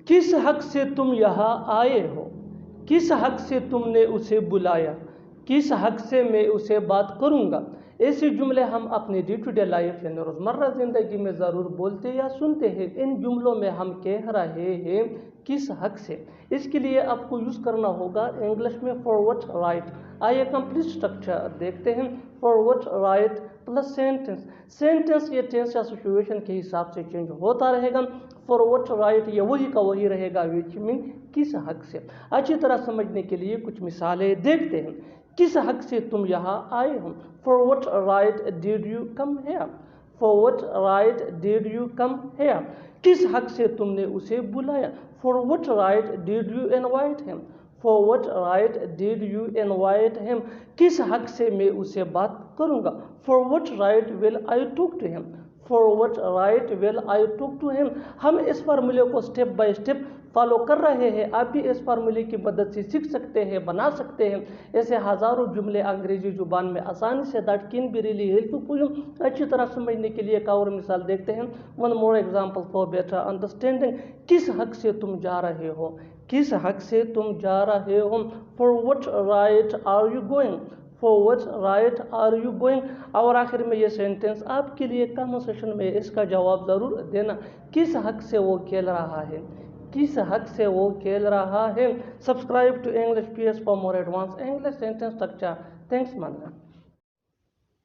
किस हक से तुम यहाँ आए हो, किस हक से तुमने उसे बुलाया, किस हक से मैं उसे बात करूँगा। ऐसे जुमले हम अपने डे टू डे लाइफ यानी रोज़मर्रा ज़िंदगी में ज़रूर बोलते या सुनते हैं। इन जुमलों में हम कह रहे हैं किस हक से। इसके लिए आपको यूज़ करना होगा इंग्लिश में फॉरवर्ड राइट। आइए कंप्लीट स्ट्रक्चर देखते हैं। Forward right plus sentence. Sentence ये टेंस या सिचुएशन के हिसाब से चेंज होता रहेगा। फॉरवर्ड राइट ये वही का वही रहेगा, विच मीन किस हक से। अच्छी तरह समझने के लिए कुछ मिसालें देखते हैं। किस हक से तुम यहाँ आए हो। For what right did you come here? For what right did you come here? किस हक से तुमने उसे बुलाया। For what right did you invite him? For what right did you invite him? किस हक से मैं उसे बात करूँगा। For what right will I talk to him? For what right will I talk to him? हम इस फार्मूले को स्टेप बाय स्टेप फॉलो कर रहे हैं। आप भी इस फार्मूले की मदद से सीख सकते हैं, बना सकते हैं। ऐसे हज़ारों जुमले अंग्रेजी जुबान में आसानी say that can be really helpful. अच्छी तरह समझने के लिए एक और मिसाल देखते हैं। One more example for better understanding. किस हक से तुम जा रहे हो, किस हक से तुम जा रहे हो। For what right are you going, for what right are you going. और आखिर में ये सेंटेंस आपके लिए कन्वर्सेशन में इसका जवाब ज़रूर देना। किस हक से वो खेल रहा है, किस हक से वो खेल रहा है। Subscribe to English PS for more advance English sentence structure. Thanks मानना।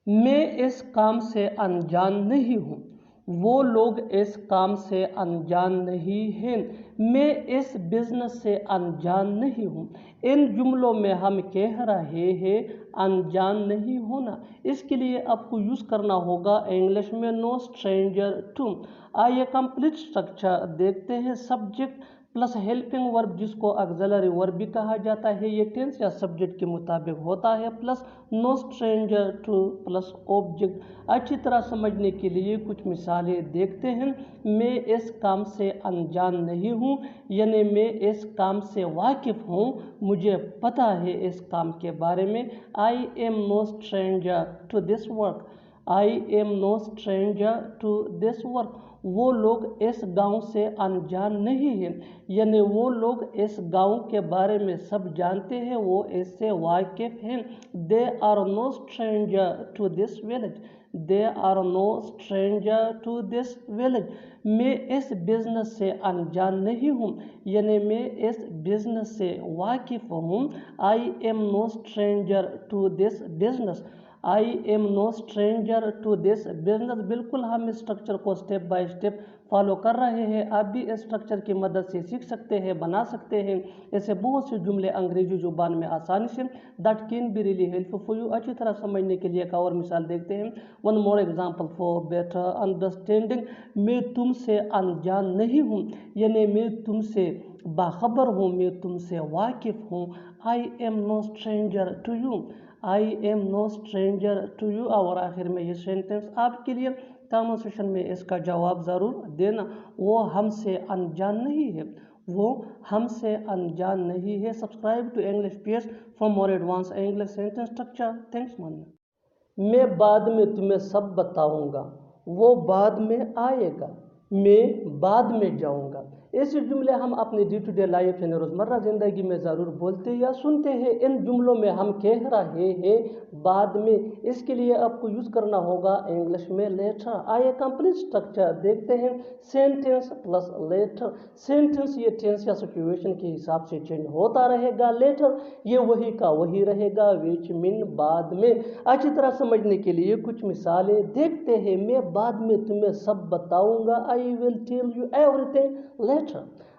मैं इस काम से अनजान नहीं हूँ, वो लोग इस काम से अनजान नहीं हैं। मैं इस बिजनेस से अनजान नहीं हूँ। इन जुमलों में हम कह रहे हैं अनजान नहीं होना। इसके लिए आपको यूज़ करना होगा इंग्लिश में नो स्ट्रेंजर टू। आइए कंप्लीट स्ट्रक्चर देखते हैं। सब्जेक्ट प्लस हेल्पिंग वर्ब जिसको ऑक्सिलरी वर्ब भी कहा जाता है, ये टेंस या सब्जेक्ट के मुताबिक होता है, plus no stranger to plus object. अच्छी तरह समझने के लिए कुछ मिसालें देखते हैं। मैं इस काम से अनजान नहीं हूँ, यानी मैं इस काम से वाकिफ़ हूँ, मुझे पता है इस काम के बारे में। I am no stranger to this work, I am no stranger to this work. वो लोग इस गांव से अनजान नहीं हैं, यानी वो लोग इस गांव के बारे में सब जानते हैं, वो इससे वाकिफ़ हैं। They are no stranger to this village, they are no stranger to this village. मैं इस बिज़नेस से अनजान नहीं हूँ, यानी मैं इस बिज़नेस से वाकिफ़ हूँ। I am no stranger to this business, I am no stranger to this business. बिल्कुल हम इस स्ट्रक्चर को स्टेप बाय स्टेप फॉलो कर रहे हैं। आप भी इस स्ट्रक्चर की मदद से सीख सकते हैं, बना सकते हैं। ऐसे बहुत से जुमले अंग्रेजी जुबान में आसानी say that can be really helpful for you. अच्छी तरह समझने के लिए एक और मिसाल देखते हैं। One more example for better understanding. मैं तुमसे अनजान नहीं हूँ, यानी मैं तुमसे बाखबर हूँ, मैं तुमसे वाकिफ़ हूँ। I am no stranger to you, I am no stranger to you. और आखिर में ये सेंटेंस आपके लिए कन्वर्सेशन में इसका जवाब ज़रूर देना। वो हमसे अनजान नहीं है, वो हमसे अनजान नहीं है। Subscribe to English PS for more advance English sentence structure. Thanks मानना। मैं बाद में तुम्हें सब बताऊंगा, वो बाद में आएगा, मैं बाद में जाऊंगा। ऐसे जुमले हम अपने डे टू डे लाइफ यानी रोज़मर्रा ज़िंदगी में ज़रूर बोलते या सुनते हैं। इन जुमलों में हम कह रहे हैं बाद में। इसके लिए आपको यूज़ करना होगा इंग्लिश में लेटर। आइए कंप्लीट स्ट्रक्चर देखते हैं। Sentence plus later. सेंटेंस ये टेंस या सिचुएशन के हिसाब से चेंज होता रहेगा। लेटर ये वही का वही रहेगा, विच मीन बाद में। अच्छी तरह समझने के लिए कुछ मिसालें देखते हैं। मैं बाद में तुम्हें सब बताऊंगा, I will tell you everything later,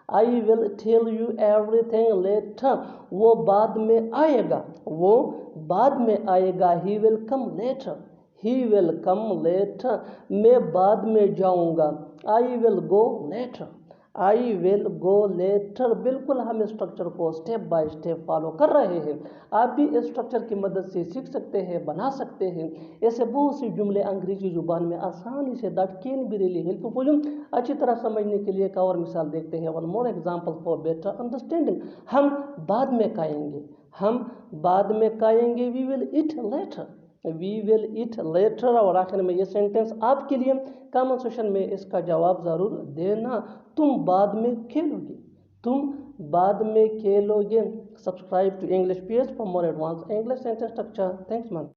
I will tell you everything later. वो बाद में आएगा, वो बाद में आएगा। He will come later, he will come later. मैं बाद में जाऊंगा, I will go later, I will go later. बिल्कुल हम इस स्ट्रक्चर को स्टेप बाय स्टेप फॉलो कर रहे हैं। आप भी इस स्ट्रक्चर की मदद से सीख सकते हैं, बना सकते हैं। ऐसे बहुत सी जुमले अंग्रेजी जुबान में आसानी say that can be really helpful. अच्छी तरह समझने के लिए एक और मिसाल देखते हैं। One more example for better understanding. हम बाद में खाएंगे, हम बाद में खाएंगे। We will eat later, we will eat later. और आखिर में ये सेंटेंस आपके लिए कमेंट सेक्शन में इसका जवाब ज़रूर देना। तुम बाद में खेलोगे, तुम बाद में खेलोगे। Subscribe to English PS for more advance English sentence structure. Thanks ma'am.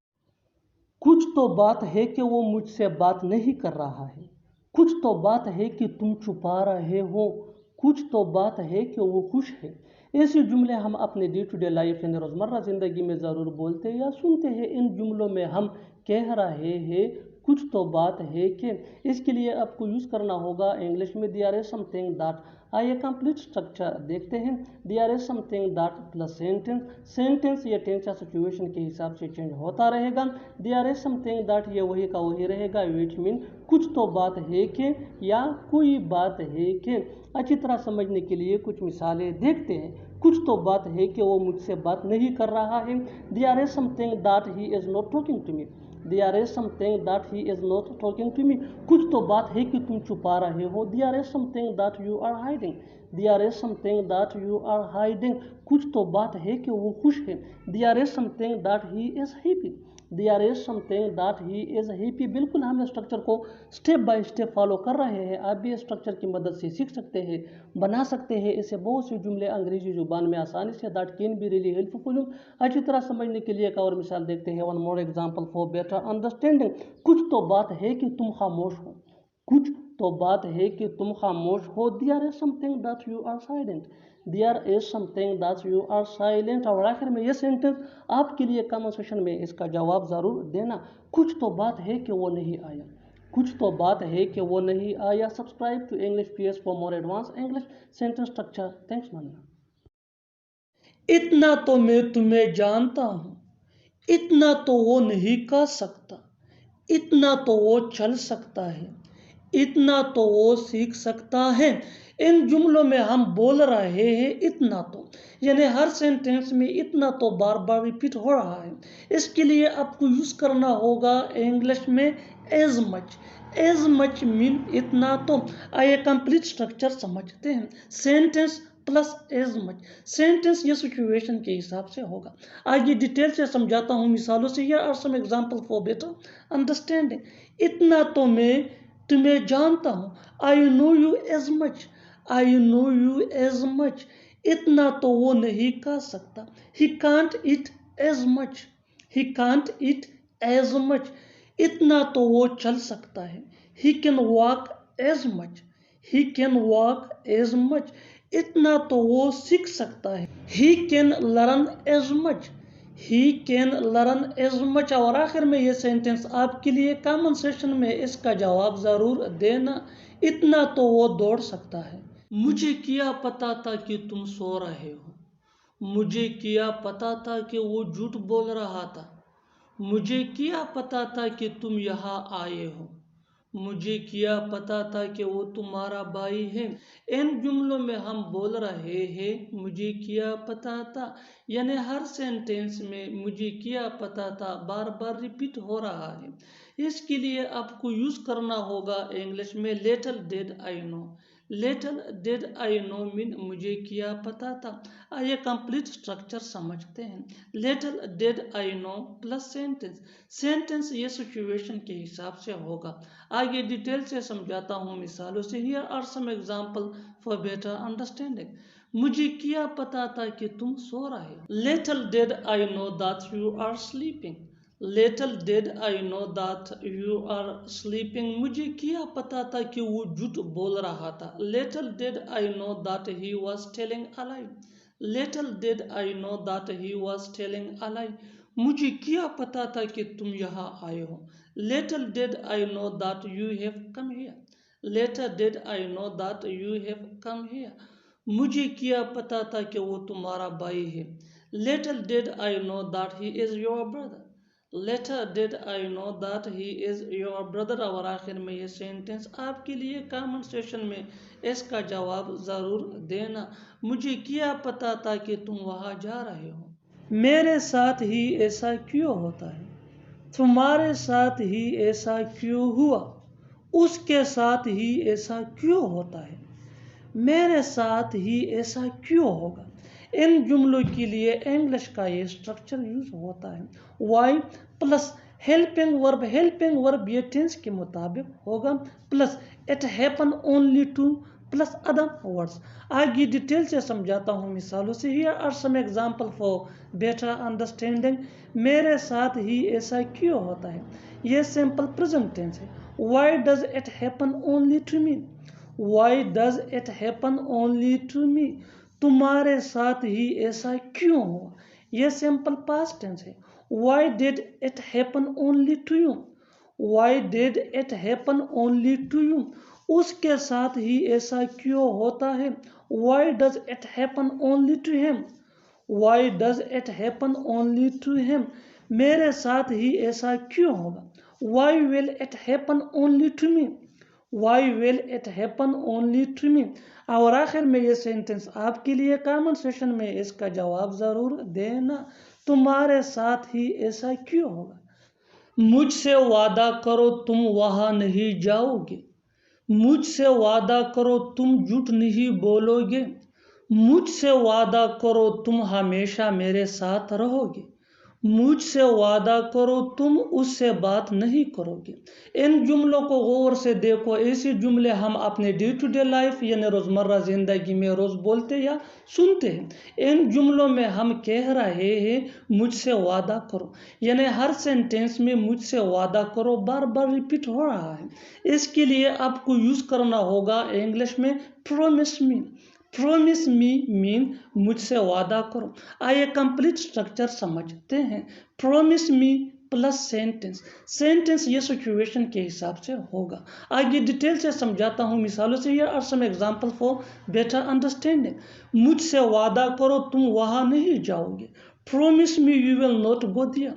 कुछ तो बात है कि वो मुझसे बात नहीं कर रहा है। कुछ तो बात है कि तुम छुपा रहे हो। कुछ तो बात है कि वो खुश है। ऐसे जुमले हम अपने डे टू डे लाइफ यानी रोज़मर्रा ज़िंदगी में ज़रूर बोलते हैं या सुनते हैं। इन जुमलों में हम कह रहे हैं कुछ तो बात है कि, इसके लिए आपको यूज़ करना होगा इंग्लिश में देयर इज समथिंग दैट। आइए कंप्लीट स्ट्रक्चर देखते हैं। There is something that plus sentence. Sentence ये टेंस या सिचुएशन के हिसाब से चेंज होता रहेगा। देयर इज समथिंग दैट ये वही का वही रहेगा, विच मीन कुछ तो बात है कि या कोई बात है कि। अच्छी तरह समझने के लिए कुछ मिसालें देखते हैं। कुछ तो बात है कि वो मुझसे बात नहीं कर रहा है। There is something that he is not talking to me. There is something that he is not talking to me. कुछ तो बात है कि तुम छुपा रहे हो। There is something that you are hiding. There is something that you are hiding. कुछ तो बात है कि वो खुश है। There is something that he is happy. There is something that he is happy. बिल्कुल हम स्ट्रक्चर को स्टेप बाय स्टेप फॉलो कर रहे हैं। आप भी स्ट्रक्चर की मदद से सीख सकते हैं, बना सकते हैं। इससे बहुत से जुमले अंग्रेजी जुबान में आसानी say that can be really helpful. अच्छी तरह समझने के लिए एक और मिसाल देखते हैं। One more example for better understanding. कुछ तो बात है कि तुम खामोश हो। कुछ तो बात है कि तुम खामोश हो। There is something that you are silent. There is something that you are silent. और आखिर में ये सेंटेंस आपके लिए कमेंट सेक्शन में इसका जवाब ज़रूर देना। कुछ तो बात है कि वो नहीं आया। कुछ तो बात है कि वो नहीं आया। Subscribe to English PS for more advance English sentence structure. Thanks मानना। इतना तो मैं तुम्हें जानता हूँ। इतना तो वो नहीं कर सकता। इतना तो वो चल सकता है। इतना तो वो सीख सकता है। इन जुमलों में हम बोल रहे हैं इतना तो, यानी हर सेंटेंस में इतना तो बार बार रिपीट हो रहा है। इसके लिए आपको यूज़ करना होगा इंग्लिश में as much. As much mean इतना तो। आइए कंप्लीट स्ट्रक्चर समझते हैं। Sentence plus as much. Sentence ये सिचुएशन के हिसाब से होगा। आइए डिटेल से समझाता हूँ मिसालों से। Here are some example for better understanding. इतना तो मैं तुम्हें जानता हूँ। I know you as much. I know you as much. इतना तो वो नहीं कर सकता। He can't it as much. He can't it as much. इतना तो वो चल सकता है। He can walk as much. He can walk as much. इतना तो वो सीख सकता है। He can learn as much. He can learn as much. और आखिर में ये सेंटेंस आपके लिए कमेंट सेक्शन में इसका जवाब ज़रूर देना। इतना तो वो दौड़ सकता है। मुझे क्या पता था कि तुम सो रहे हो। मुझे क्या पता था कि वो झूठ बोल रहा था। मुझे क्या पता था कि तुम यहाँ आए हो। मुझे क्या पता था कि वो तुम्हारा भाई है। इन जुमलों में हम बोल रहे हैं मुझे क्या पता था, यानी हर सेंटेंस में मुझे क्या पता था बार बार रिपीट हो रहा है। इसके लिए आपको यूज़ करना होगा इंग्लिश में little did I no. Little did I no mean मुझे क्या पता था। आइए कंप्लीट स्ट्रक्चर समझते हैं। Little did I no plus sentence. Sentence ये सिचुएशन के हिसाब से होगा। आगे डिटेल से समझाता हूँ मिसालों से। Here are some example for better understanding. मुझे क्या पता था कि तुम सो रहे हो। Little did I know that you are sleeping. Little did I know that you are sleeping. मुझे क्या पता था कि वो झूठ बोल रहा था। Little did I know that he was telling a lie. Little did I know that he was telling a lie. मुझे क्या पता था कि तुम यहाँ आए हो। Little did I know that you have come here. Little did I know that you have come here. मुझे क्या पता था कि वो तुम्हारा भाई है। Little did I know that he is your brother. Little did I know that he is your brother. और आखिर में ये सेंटेंस आपके लिए कमेंट सेक्शन में इसका जवाब ज़रूर देना। मुझे क्या पता था कि तुम वहाँ जा रहे हो। मेरे साथ ही ऐसा क्यों होता है। तुम्हारे साथ ही ऐसा क्यों हुआ। उसके साथ ही ऐसा क्यों होता है। मेरे साथ ही ऐसा क्यों होगा। इन जुमलों के लिए इंग्लिश का ये स्ट्रक्चर यूज होता है। Y plus helping verb. Helping verb ये टेंस के मुताबिक होगा plus it happen only to plus other words. آگے ڈیٹیل سے سمجھاتا ہوں مثالوں سے. Here are some example for better understanding. میرے ساتھ ہی ایسا کیوں ہوتا ہے؟ یہ simple present tense ہے. Why does it happen only to me? Why does it happen only to me? تمہارے ساتھ ہی ایسا کیوں ہوا؟ یہ simple past tense ہے. Why did it happen only to you? Why did it happen only to you? اس کے ساتھ ہی ایسا کیوں ہوتا ہے؟ Why does it happen only to him? Why does it happen only to him? میرے ساتھ ہی ایسا کیوں ہوگا؟ Why will it happen only to me? Why will it happen only to me? اور آخر میں یہ سینٹنس آپ کے لیے کامنٹ سیشن میں اس کا جواب ضرور دینا. تمہارے ساتھ ہی ایسا کیوں ہوگا؟ مجھ سے وعدہ کرو تم وہاں نہیں جاؤ گے. مجھ سے وعدہ کرو تم جھوٹ نہیں بولو گے. مجھ سے وعدہ کرو تم ہمیشہ میرے ساتھ رہو گے. مجھ سے وعدہ کرو تم اس سے بات نہیں کرو گے. ان جملوں کو غور سے دیکھو. ایسے جملے ہم اپنے ڈے ٹو ڈے لائف یعنی روزمرہ زندگی میں روز بولتے یا سنتے ہیں. ان جملوں میں ہم کہہ رہے ہیں مجھ سے وعدہ کرو، یعنی ہر سینٹینس میں مجھ سے وعدہ کرو بار بار ریپیٹ ہو رہا ہے. اس کے لیے آپ کو یوز کرنا ہوگا انگلش میں پرومس می. پرومس می مین مجھ سے وعدہ کرو. آئیے کمپلیٹ سٹرکچر سمجھتے ہیں. پرومس می پلس سینٹنس. سینٹنس یہ سچویشن کے حساب سے ہوگا. آگے ڈیٹیل سے سمجھاتا ہوں مثالوں سے. Here are some example for better understanding. مجھ سے وعدہ کرو تم وہاں نہیں جاؤ گے. Promise me you will not go there.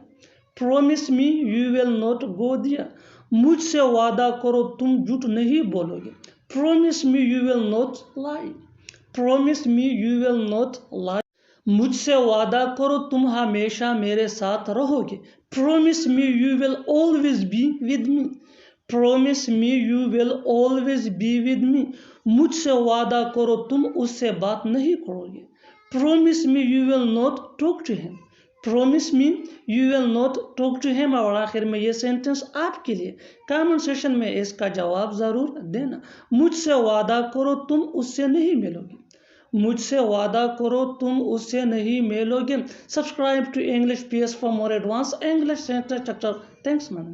Promise me you will not go there. مجھ سے وعدہ کرو تم جھوٹ نہیں بولو گے. Promise me you will not lie. Promise me you will not lie. مجھ سے وعدہ کرو تم ہمیشہ میرے ساتھ رہو گے. Promise me you will always be with me. Promise me you will always be with me. مجھ سے وعدہ کرو تم اس سے بات نہیں کرو گے. Promise me you will not talk to him. Promise me you will not talk to him. اور آخر میں یہ سینٹنس آپ کے لیے کامنٹ سیشن میں اس کا جواب ضرور دینا. مجھ سے وعدہ کرو تم اس سے نہیں ملو گے. مجھ سے وعدہ کرو تم اس سے نہیں ملو گے. Subscribe to English PS for more advanced English sentence structure. Thanks man.